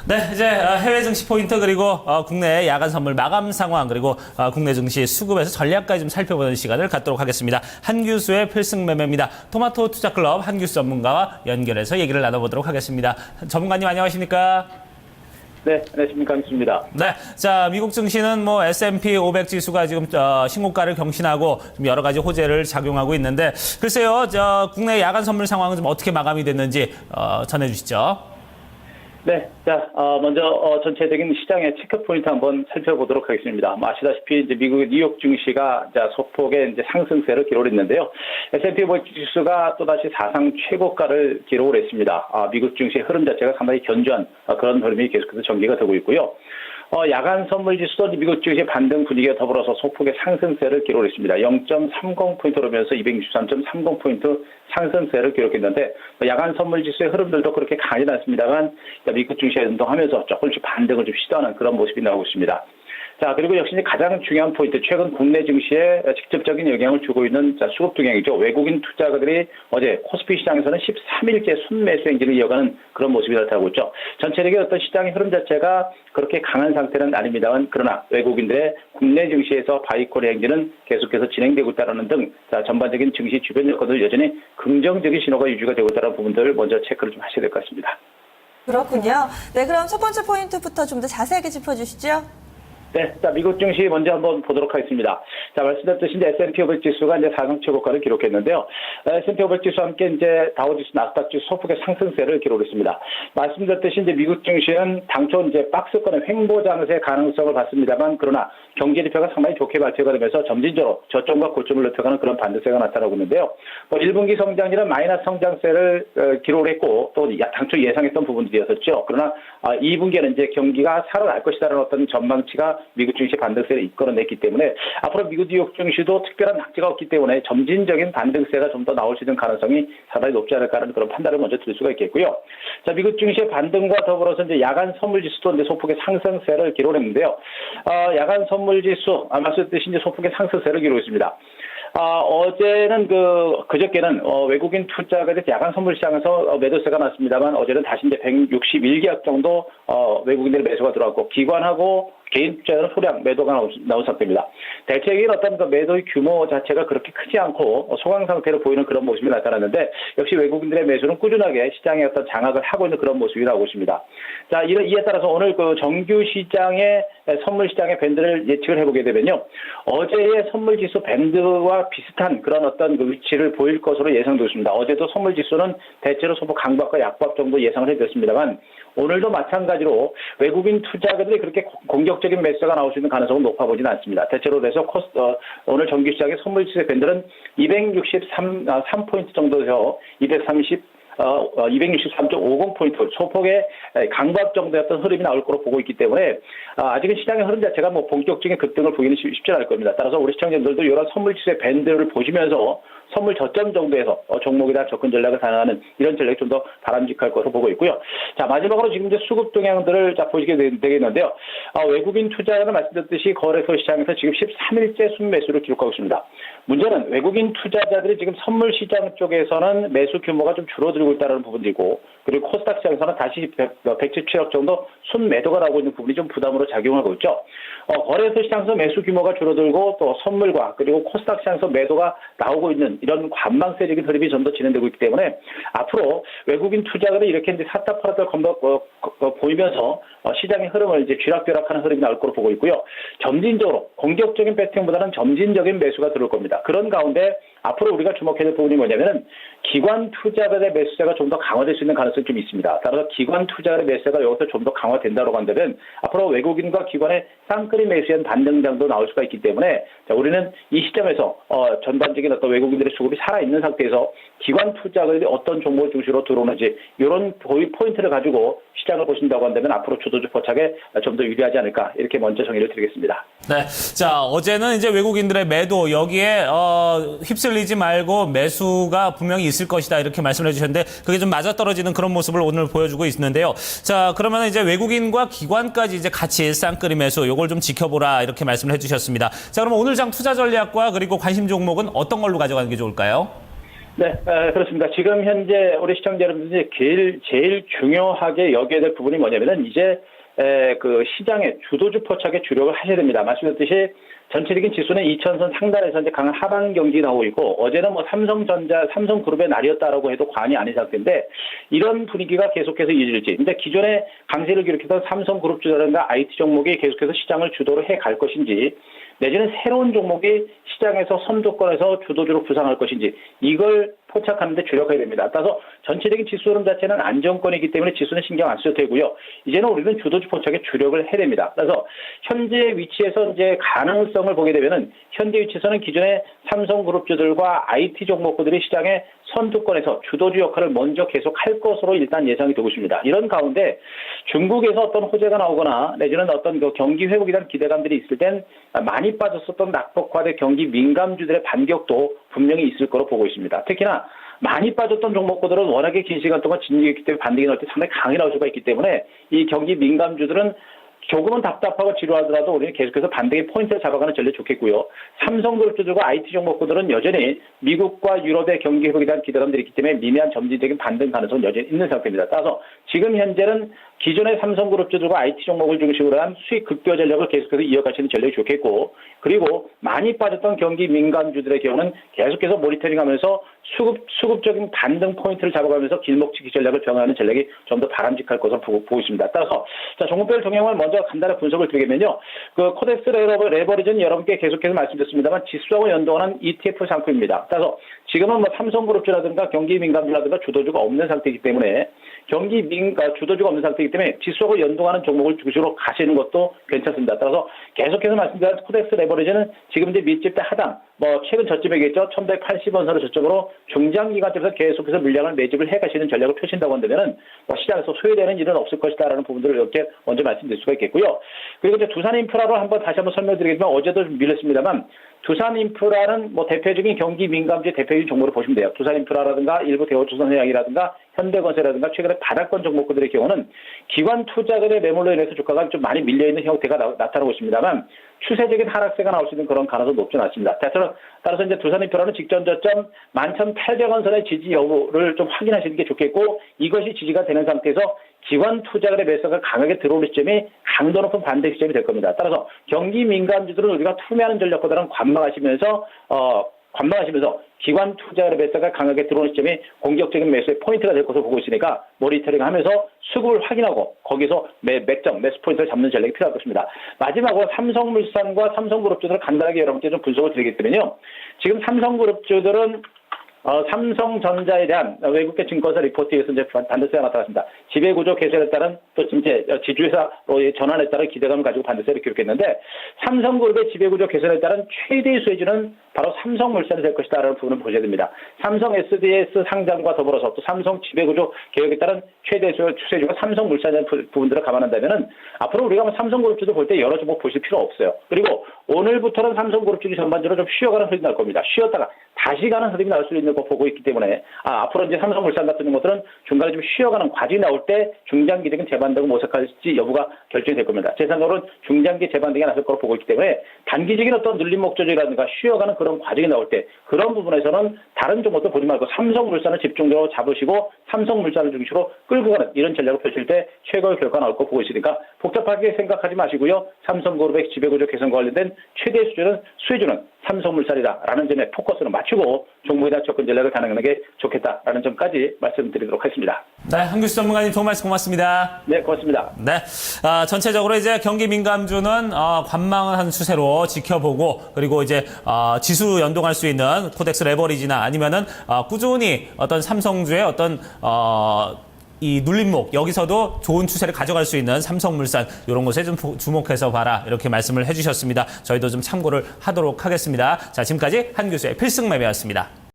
네, 이제 해외 증시 포인트 그리고 국내 야간 선물 마감 상황 그리고 국내 증시 수급에서 전략까지 좀 살펴보는 시간을 갖도록 하겠습니다. 한규수의 필승 매매입니다. 토마토 투자클럽 한규수 전문가와 연결해서 얘기를 나눠보도록 하겠습니다. 전문가님 안녕하십니까? 네, 안녕하십니까. 한규수입니다. 네, 자 미국 증시는 뭐 S&P 500 지수가 지금 신고가를 경신하고 좀 여러 가지 호재를 작용하고 있는데 글쎄요, 국내 야간 선물 상황은 좀 어떻게 마감이 됐는지 전해주시죠. 네, 자, 먼저 전체적인 시장의 체크 포인트 한번 살펴보도록 하겠습니다. 아시다시피 이제 미국의 뉴욕 증시가 소폭의 이제 상승세를 기록했는데요. S&P 500 지수가 또다시 사상 최고가를 기록을 했습니다. 미국 증시의 흐름 자체가 상당히 견조한 그런 흐름이 계속해서 전개가 되고 있고요. 야간 선물 지수도 미국 증시의 반등 분위기와 더불어서 소폭의 상승세를 기록했습니다. 0.30포인트로 오면서 263.30포인트 상승세를 기록했는데 야간 선물 지수의 흐름들도 그렇게 강하지는 않습니다만 미국 증시에 운동하면서 조금씩 반등을 좀 시도하는 그런 모습이 나오고 있습니다. 자, 그리고 역시 가장 중요한 포인트, 최근 국내 증시에 직접적인 영향을 주고 있는 수급 동향이죠. 외국인 투자가들이 어제 코스피 시장에서는 13일째 순매수 행진을 이어가는 그런 모습이 나타나고 있죠. 전체적인 어떤 시장의 흐름 자체가 그렇게 강한 상태는 아닙니다만, 그러나 외국인들의 국내 증시에서 바이콜의 행진은 계속해서 진행되고 있다는 등, 전반적인 증시 주변 여건들 여전히 긍정적인 신호가 유지가 되고 있다는 부분들을 먼저 체크를 좀 하셔야 될 것 같습니다. 그렇군요. 네, 그럼 첫 번째 포인트부터 좀 더 자세하게 짚어주시죠. 네, 자, 미국 증시 먼저 한번 보도록 하겠습니다. 자, 말씀드렸듯이 이제 S&P 500 지수가 이제 사상 최고가를 기록했는데요. S&P 500 지수와 함께 이제 다우 지수, 나스닥 지수 소폭의 상승세를 기록했습니다. 말씀드렸듯이 이제 미국 증시는 당초 이제 박스권의 횡보 장세 가능성을 봤습니다만, 그러나 경제 지표가 상당히 좋게 발표가 되면서 점진적으로 저점과 고점을 높여가는 그런 반등세가 나타나고 있는데요. 1분기 성장률은 마이너스 성장세를 기록을 했고, 또 당초 예상했던 부분들이었었죠. 그러나 2분기에는 이제 경기가 살아날 것이라는 어떤 전망치가 미국 증시 반등세를 이끌어냈기 때문에 앞으로 미국 뉴욕 증시도 특별한 낙지가 없기 때문에 점진적인 반등세가 좀 더 나올 수 있는 가능성이 상당히 높지 않을까라는 그런 판단을 먼저 드릴 수가 있겠고요. 자, 미국 증시의 반등과 더불어서 이제 야간 선물 지수도 이제 소폭의 상승세를 기록했는데요. 야간 선물 지수 말씀드렸듯이 이제 소폭의 상승세를 기록했습니다. 어제는 그저께는 외국인 투자가들 야간 선물 시장에서 매도세가 났습니다만 어제는 다시 이제 161계약 정도 외국인들의 매수가 들어왔고 기관하고 개인 투자자는 소량 매도가 나온 상태입니다. 대체적인 어떤 그 매도의 규모 자체가 그렇게 크지 않고 소강 상태로 보이는 그런 모습이 나타났는데 역시 외국인들의 매수는 꾸준하게 시장의 어떤 장악을 하고 있는 그런 모습이 나오고 있습니다. 자, 이에 따라서 오늘 그 정규 시장의 선물 시장의 밴드를 예측을 해보게 되면요. 어제의 선물 지수 밴드와 비슷한 그런 어떤 그 위치를 보일 것으로 예상되고 있습니다. 어제도 선물 지수는 대체로 소폭 강박과 약박 정도 예상을 해드렸습니다만 오늘도 마찬가지로 외국인 투자가들이 그렇게 공격적인 매수가 나올 수 있는 가능성은 높아 보지는 않습니다. 대체로 그래서 오늘 정규 시장의 선물 지수의 밴드는 263포인트 정도에서 263.50포인트 소폭의 강박 정도였던 흐름이 나올 거로 보고 있기 때문에 아직은 시장의 흐름 자체가 뭐 본격적인 급등을 보기는 쉽지 않을 겁니다. 따라서 우리 시청자들도 이런 선물 지수의 밴드를 보시면서 선물 저점 정도에서 종목에 대한 접근 전략을 가능하는 이런 전략이 좀 더 바람직할 것으로 보고 있고요. 자, 마지막으로 지금 이제 수급 동향들을 보시게 되겠는데요. 외국인 투자자는 말씀드렸듯이 거래소 시장에서 지금 13일째 순매수를 기록하고 있습니다. 문제는 외국인 투자자들이 지금 선물 시장 쪽에서는 매수 규모가 좀 줄어들고 있다는 부분이고 그리고 코스닥 시장에서는 다시 117억 정도 순매도가 나오고 있는 부분이 좀 부담으로 작용하고 있죠. 거래소 시장에서 매수 규모가 줄어들고 또 선물과 그리고 코스닥 시장에서 매도가 나오고 있는 이런 관망세적인 흐름이 좀 더 진행되고 있기 때문에 앞으로 외국인 투자자들이 이렇게 이제 샀다 팔았다 보이면서 시장의 흐름을 이제 쥐락펴락하는 흐름이 나올 거로 보고 있고요. 점진적으로 공격적인 배팅보다는 점진적인 매수가 들어올 겁니다. 그런 가운데 앞으로 우리가 주목해야 될 부분이 뭐냐면은 기관 투자자들의 매수세가 좀 더 강화될 수 있는 가능성이 좀 있습니다. 따라서 기관 투자자의 매수세가 여기서 좀 더 강화된다고 한다면 앞으로 외국인과 기관의 쌍끌이 매수한 반등장도 나올 수가 있기 때문에 우리는 이 시점에서 전반적인 어떤 외국인들의 수급이 살아있는 상태에서 기관 투자자들이 어떤 종목 중심으로 들어오는지 이런 포인트를 가지고 시장을 보신다고 한다면 앞으로 주도주 포착에 좀 더 유리하지 않을까 이렇게 먼저 정의를 드리겠습니다. 네, 자 어제는 이제 외국인들의 매도 여기에 휩쓸리지 말고 매수가 분명히 있을 것이다 이렇게 말씀을 해주셨는데 그게 좀 맞아떨어지는 그런 모습을 오늘 보여주고 있는데요. 자 그러면 이제 외국인과 기관까지 이제 같이 쌍끌이 매수 요걸 좀 지켜보라 이렇게 말씀을 해주셨습니다. 자 그럼 오늘 장 투자 전략과 그리고 관심 종목은 어떤 걸로 가져가는 게 좋을까요? 네, 그렇습니다. 지금 현재 우리 시청자 여러분들이 제일 중요하게 여겨야 될 부분이 뭐냐면은 이제 그 시장의 주도주 포착에 주력을 하셔야 됩니다. 말씀드렸듯이 전체적인 지수는 2000선 상단에서 이제 강한 하방 경기 나오고 있고 어제는 뭐 삼성그룹의 날이었다라고 해도 과언이 아닌 상태인데 이런 분위기가 계속해서 이어질지. 근데 기존에 강세를 기록했던 삼성그룹주라든가 IT 종목이 계속해서 시장을 주도를 해 갈 것인지 내지는 새로운 종목이 시장에서 선두권에서 주도주로 부상할 것인지 이걸 포착하는 데 주력해야 됩니다. 따라서 전체적인 지수 흐름 자체는 안정권이기 때문에 지수는 신경 안 써도 되고요. 이제는 우리는 주도주 포착에 주력을 해야 됩니다. 그래서 현재 위치에서 이제 가능성을 보게 되면은 현재 위치에서는 기존의 삼성그룹주들과 IT 종목들이 시장에 선두권에서 주도주 역할을 먼저 계속 할 것으로 일단 예상이 되고 있습니다. 이런 가운데 중국에서 어떤 호재가 나오거나 내지는 어떤 그 경기 회복에 대한 기대감들이 있을 땐 많이 빠졌었던 낙폭화된 경기 민감주들의 반격도 분명히 있을 거로 보고 있습니다. 특히나 많이 빠졌던 종목들은 워낙에 긴 시간 동안 진입했기 때문에 반등이 나올 때 상당히 강하게 나올 수가 있기 때문에 이 경기 민감주들은 조금은 답답하고 지루하더라도 우리는 계속해서 반등의 포인트를 잡아가는 전략이 좋겠고요. 삼성그룹주들과 IT 종목들은 여전히 미국과 유럽의 경기 회복에 대한 기대감들이 있기 때문에 미미한 점진적인 반등 가능성은 여전히 있는 상태입니다. 따라서 지금 현재는 기존의 삼성그룹주들과 IT 종목을 중심으로 한 수익 급여 전략을 계속해서 이어가시는 전략이 좋겠고 그리고 많이 빠졌던 경기 민감주들의 경우는 계속해서 모니터링하면서 수급적인 반등 포인트를 잡아가면서 길목치기 전략을 병행하는 전략이 좀 더 바람직할 것으로 보고 있습니다. 따라서 자 종목별 동향을 먼저 간단한 분석을 드리면요. 그 코덱스 레버리지는 여러분께 계속해서 말씀드렸습니다만 지수하고 연동하는 ETF 상품입니다. 따라서 지금은 뭐 삼성그룹주라든가 경기 민감주라든가 주도주가 없는 상태이기 때문에 주도주가 없는 상태이기 때문에 지수하고 연동하는 종목을 중심으로 가시는 것도 괜찮습니다. 따라서 계속해서 말씀드린 코덱스 레버리지는 지금 이제 밑집대 하단, 뭐 최근 저점이겠죠. 1180원선을 저점으로 중장기간쯤에서 계속해서 물량을 매집을 해 가시는 전략을 펴신다고 한다면은 뭐 시장에서 소외되는 일은 없을 것이다라는 부분들을 이렇게 먼저 말씀드릴 수가 있겠고요. 그리고 이제 두산인프라로 다시 한번 설명드리겠지만 어제도 좀 밀렸습니다만 두산인프라는 뭐 대표적인 경기 민감주의 대표적인 종목으로 보시면 돼요. 두산인프라라든가 일부 대우조선해양이라든가 현대건설이라든가 최근에 바닥권 종목들의 경우는 기관 투자금의 매물로 인해서 주가가 좀 많이 밀려있는 형태가 나타나고 있습니다만 추세적인 하락세가 나올 수 있는 그런 가능성은 높지 않습니다. 따라서 이제 두산인프라는 직전 저점 11,800원 선의 지지 여부를 좀 확인하시는 게 좋겠고 이것이 지지가 되는 상태에서 기관 투자금의 매수가 강하게 들어오는 시점이 강도 높은 반대 시점이 될 겁니다. 따라서 경기 민감주들은 우리가 투매하는 전략보다는 관망하시면서 기관 투자의 매수가 강하게 들어오는 시점이 공격적인 매수의 포인트가 될 것으로 보고 있으니까 모니터링하면서 수급을 확인하고 거기서 매점, 매수 포인트를 잡는 전략이 필요할 것입니다. 마지막으로 삼성물산과 삼성그룹주들을 간단하게 여러분께 좀 분석을 드리겠다면요. 지금 삼성그룹주들은 삼성전자에 대한 외국계 증권사 리포트에서 이제 반대세가 나타났습니다. 지배구조 개선에 따른 또 이제 지주회사로 전환에 따른 기대감을 가지고 반대세를 기록했는데 삼성그룹의 지배구조 개선에 따른 최대 수혜주는 바로 삼성물산이 될 것이다라는 부분을 보셔야 됩니다. 삼성 SDS 상장과 더불어서 또 삼성 지배구조 개혁에 따른 최대 수혜주가 삼성물산이라는 부분들을 감안한다면은 앞으로 우리가 삼성그룹주도 볼 때 여러 종목 보실 필요 없어요. 그리고 오늘부터는 삼성그룹주들이 전반적으로 좀 쉬어가는 흐름이 날 겁니다. 쉬었다가 다시 가는 흐름이 나올 수 있는 거 보고 있기 때문에 앞으로 이제 삼성물산 같은 것들은 중간에 좀 쉬어가는 과정이 나올 때 중장기적인 재반등을 모색할지 여부가 결정이 될 겁니다. 제 생각으로는 중장기 재반등이 나설 거로 보고 있기 때문에 단기적인 어떤 눌림 목조적이라든가 쉬어가는 그런 과정이 나올 때 그런 부분에서는 다른 종목도 보지 말고 삼성물산을 집중적으로 잡으시고 삼성물산을 중심으로 끌고 가는 이런 전략을 펼칠 때 최고의 결과가 나올 거 보고 있으니까 복잡하게 생각하지 마시고요. 삼성그룹의 지배구조 개선과 관련된 최대 수혜주는 삼성물산이다라는 점에 포커스를 맞추고 종목에 대한 접근 전략을 가능하는 게 좋겠다라는 점까지 말씀드리도록 하겠습니다. 네, 한규수 전문가님 도움 말씀 고맙습니다. 네, 고맙습니다. 네, 전체적으로 이제 경기 민감주는 관망한 추세로 지켜보고 그리고 이제 지수 연동할 수 있는 코덱스 레버리지나 아니면은 꾸준히 어떤 삼성주의 어떤 이 눌림목 여기서도 좋은 추세를 가져갈 수 있는 삼성물산 이런 곳에 좀 주목해서 봐라 이렇게 말씀을 해주셨습니다. 저희도 좀 참고를 하도록 하겠습니다. 자, 지금까지 한규수의 필승 매매였습니다.